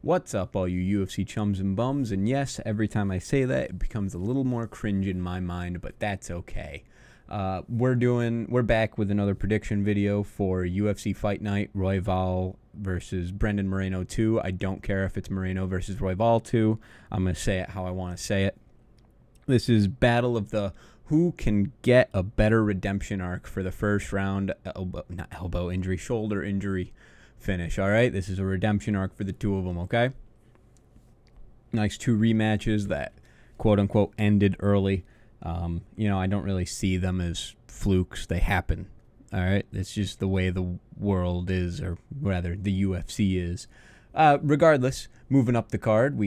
What's up, all you UFC chums and bums? And yes, every time I say that, it becomes a little more cringe in my mind, but that's okay. We're back with another prediction video for UFC Fight Night, Royval versus Brendan Moreno 2. I don't care if it's Moreno versus Royval 2. I'm going to say it how I want to say it. This is battle of the who can get a better redemption arc for the first round, shoulder injury finish. All right, this is a redemption arc for the two of them. Okay, nice two rematches that quote unquote ended early. I don't really see them as flukes. They happen. All right, it's just the way the world is, or rather the UFC is. Regardless, moving up the card.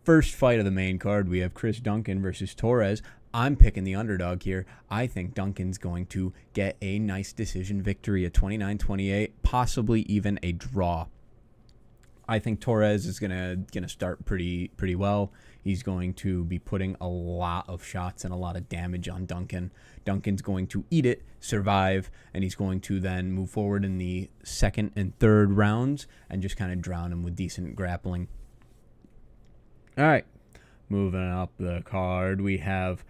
First fight of the main card, we have Chris Duncan versus Torres. I'm picking the underdog here. I think Duncan's going to get a nice decision victory, a 29-28, possibly even a draw. I think Torres is gonna start pretty well. He's going to be putting a lot of shots and a lot of damage on Duncan. Duncan's going to eat it, survive, and he's going to then move forward in the second and third rounds and just kind of drown him with decent grappling. All right, moving up the card, we have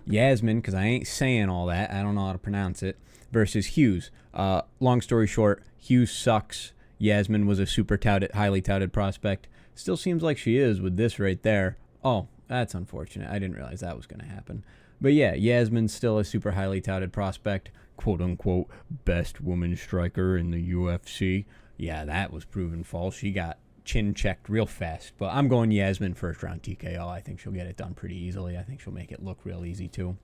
Yazmin, because I ain't saying all that, I don't know how to pronounce it, versus Hughes. Long story short, Hughes sucks. Yazmin was a super highly touted prospect. Still seems like she is with this right there. Oh, that's unfortunate. I didn't realize that was going to happen. But yeah, Yazmin's still a super highly touted prospect, quote-unquote, best woman striker in the UFC. Yeah, that was proven false. She got chin checked real fast. But I'm going Yazmin first round TKO. I think she'll get it done pretty easily. I think she'll make it look real easy too.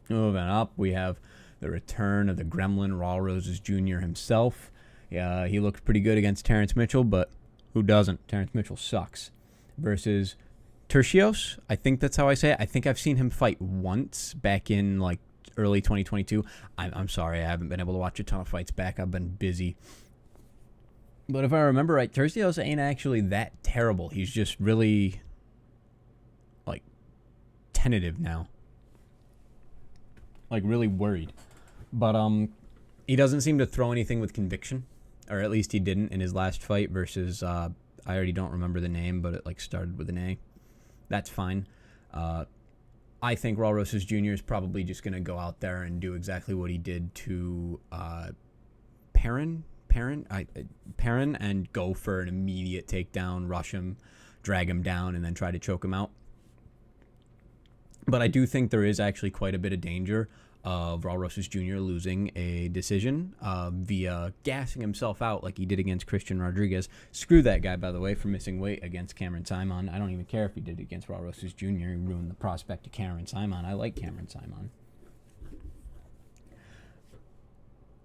Moving up, we have the return of the gremlin, Rosas Jr. himself. Yeah, he looked pretty good against Terrence Mitchell, but who doesn't? Terrence Mitchell sucks. Versus Tercios, I think that's how I say it. I think I've seen him fight once back in like early 2022. I'm sorry, I haven't been able to watch a ton of fights back. I've been busy. But if I remember right, Tercios ain't actually that terrible. He's just really, like, tentative now. Like, really worried. But he doesn't seem to throw anything with conviction. Or at least he didn't in his last fight versus, I already don't remember the name, but it, like, started with an A. That's fine. I think Rosas Jr. is probably just going to go out there and do exactly what he did to Perrin and go for an immediate takedown, rush him, drag him down, and then try to choke him out. But I do think there is actually quite a bit of danger of Rosas Jr. losing a decision via gassing himself out like he did against Christian Rodriguez. Screw that guy, by the way, for missing weight against Cameron Simon. I don't even care if he did it against Rosas Jr. He ruined the prospect of Cameron Simon. I like Cameron Simon.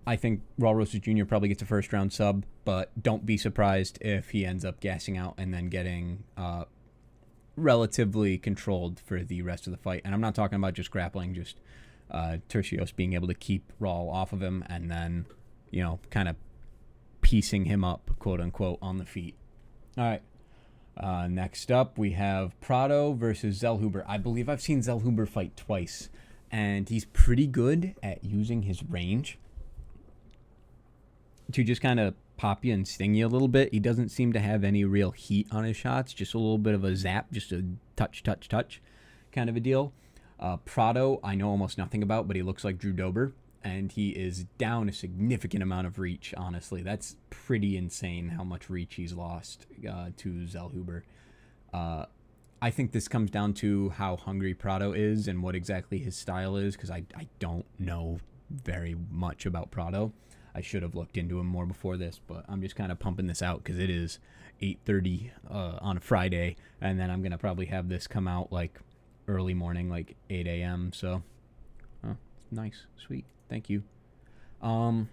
I think Rosas Jr. probably gets a first-round sub, but don't be surprised if he ends up gassing out and then getting relatively controlled for the rest of the fight. And I'm not talking about just grappling, just Tercios being able to keep Raul off of him and then, kind of piecing him up, quote-unquote, on the feet. All right. Next up, we have Prado versus Zellhuber. I believe I've seen Zellhuber fight twice, and he's pretty good at using his range to just kind of pop you and sting you a little bit. He doesn't seem to have any real heat on his shots, just a little bit of a zap, just a touch kind of a deal. Prado, I know almost nothing about, but he looks like Drew Dober, and he is down a significant amount of reach, honestly. That's pretty insane how much reach he's lost to Zellhuber. I think this comes down to how hungry Prado is and what exactly his style is, because I don't know very much about Prado. I should have looked into him more before this, but I'm just kind of pumping this out because it is 8:30 on a Friday, and then I'm going to probably have this come out like early morning, like 8 a.m. So, nice. Sweet. Thank you. Other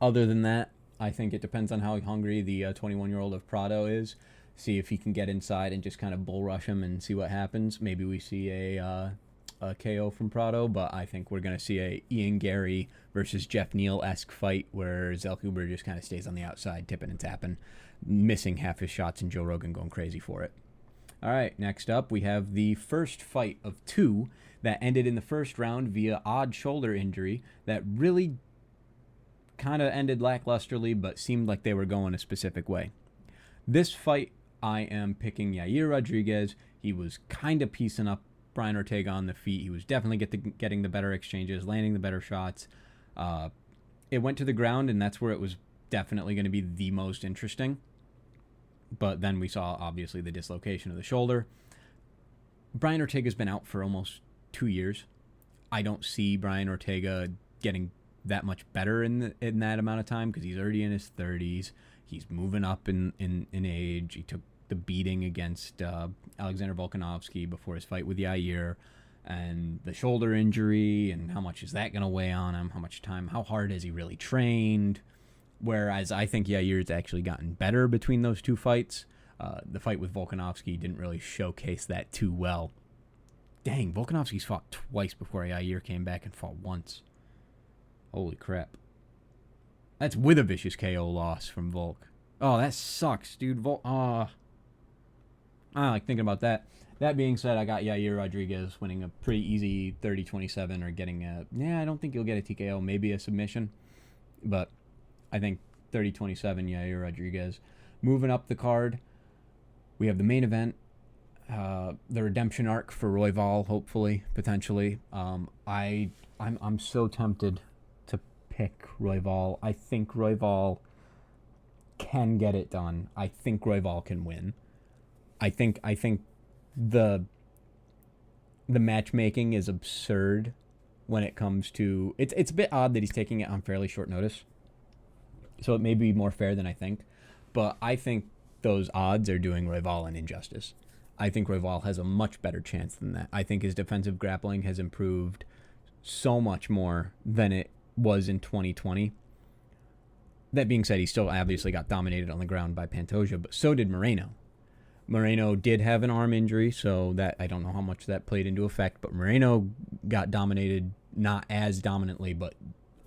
than that, I think it depends on how hungry the 21-year-old of Prado is. See if he can get inside and just kind of bull rush him and see what happens. Maybe we see a KO from Prado, but I think we're going to see a Ian Gary versus Jeff Neal-esque fight where Zellhuber just kind of stays on the outside, tipping and tapping, missing half his shots, and Joe Rogan going crazy for it. All right, next up, we have the first fight of two that ended in the first round via odd shoulder injury that really kind of ended lacklusterly, but seemed like they were going a specific way. This fight, I am picking Yair Rodriguez. He was kind of piecing up Brian Ortega on the feet. He was definitely getting the better exchanges, landing the better shots. It went to the ground, and that's where it was definitely going to be the most interesting. But then we saw, obviously, the dislocation of the shoulder. Brian Ortega's been out for almost 2 years. I don't see Brian Ortega getting that much better in that amount of time because he's already in his 30s. He's moving up in age. He took the beating against Alexander Volkanovski before his fight with Yair, and the shoulder injury, and how much is that going to weigh on him? How hard has he really trained? Whereas I think Yair's actually gotten better between those two fights. The fight with Volkanovski didn't really showcase that too well. Dang, Volkanovski's fought twice before Yair came back and fought once. Holy crap. That's with a vicious KO loss from Volk. Oh, that sucks, dude. I don't like thinking about that. That being said, I got Yair Rodriguez winning a pretty easy 30-27 or getting a... Yeah, I don't think he'll get a TKO, maybe a submission. But I think 30-27 Yair Rodriguez. Moving up the card, we have the main event. The redemption arc for Royval, hopefully, potentially. I'm so tempted to pick Royval. I think Royval can get it done. I think Royval can win. I think the matchmaking is absurd when it comes to... It's a bit odd that he's taking it on fairly short notice. So it may be more fair than I think. But I think those odds are doing Royval an injustice. I think Royval has a much better chance than that. I think his defensive grappling has improved so much more than it was in 2020. That being said, he still obviously got dominated on the ground by Pantoja, but so did Moreno. Moreno did have an arm injury, so that I don't know how much that played into effect, but Moreno got dominated, not as dominantly, but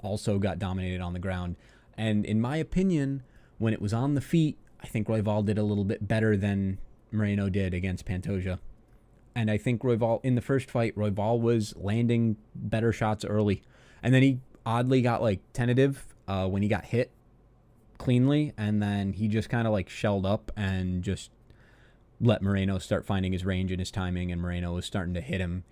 also got dominated on the ground. And in my opinion, when it was on the feet, I think Royval did a little bit better than Moreno did against Pantoja. And I think Royval, in the first fight, Royval was landing better shots early. And then he oddly got tentative when he got hit cleanly, and then he just kind of shelled up and just let Moreno start finding his range and his timing, and Moreno was starting to hit him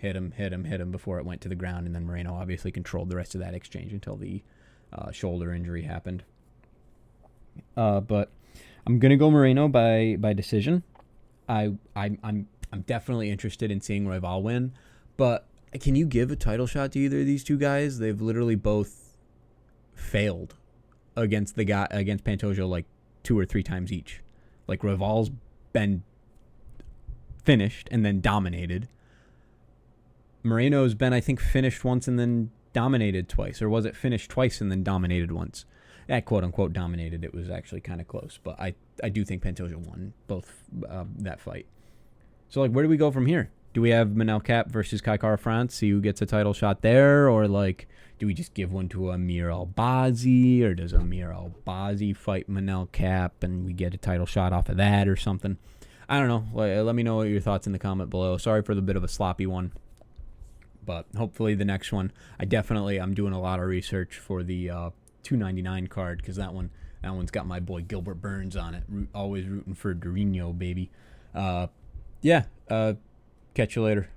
before it went to the ground, and then Moreno obviously controlled the rest of that exchange until the shoulder injury happened. But I'm gonna go Moreno by decision. I'm definitely interested in seeing Royval win, but can you give a title shot to either of these two guys? They've literally both failed against Pantoja 2 or 3 times each. Royval's been finished and then dominated. Moreno's been, I think, finished once and then dominated twice, or was it finished twice and then dominated once? That quote-unquote dominated, it was actually kind of close, but I do think Pantoja won both that fight. So, where do we go from here? Do we have Manel Kape versus Kai Kara-France, see who gets a title shot there, or do we just give one to Amir Albazi, or does Amir Albazi fight Manel Kape and we get a title shot off of that or something? I don't know. Let me know your thoughts in the comment below. Sorry for the bit of a sloppy one, but hopefully the next one. I'm doing a lot of research for the 299 card, because that one's got my boy Gilbert Burns on it. Always rooting for Dorino, baby. Catch you later.